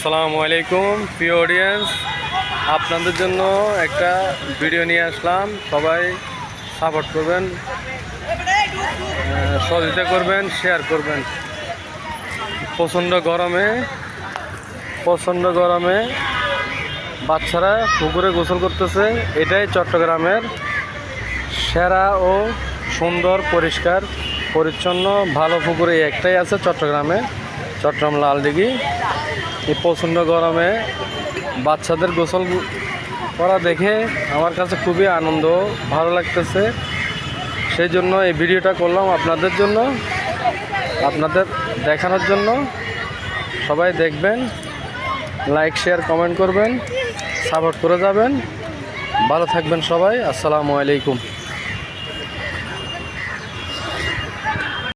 আসসালামু আলাইকুম প্রিয় অডিয়েন্স, আপনাদের জন্য একটা ভিডিও নিয়ে আসলাম। সবাই সাপোর্ট করবেন, সহযোগিতা করবেন, শেয়ার করবেন। প্রচণ্ড গরমে বাচ্চারা পুকুরে গোসল করতেছে। এটাই চট্টগ্রামের সেরা ও সুন্দর, পরিষ্কার পরিচ্ছন্ন ভালো পুকুরে একটাই আছে চট্টগ্রামে, চট্টগ্রাম লালদিঘি। এই প্রচণ্ড গরমে বাচ্চাদের গোসল করা দেখে আমার কাছে খুবই আনন্দ, ভালো লাগতেছে। সেই জন্য এই ভিডিওটা করলাম আপনাদের জন্য, আপনাদের দেখানোর জন্য। সবাই দেখবেন, লাইক শেয়ার কমেন্ট করবেন, সাপোর্ট করে যাবেন। ভালো থাকবেন সবাই। আসসালামু আলাইকুম।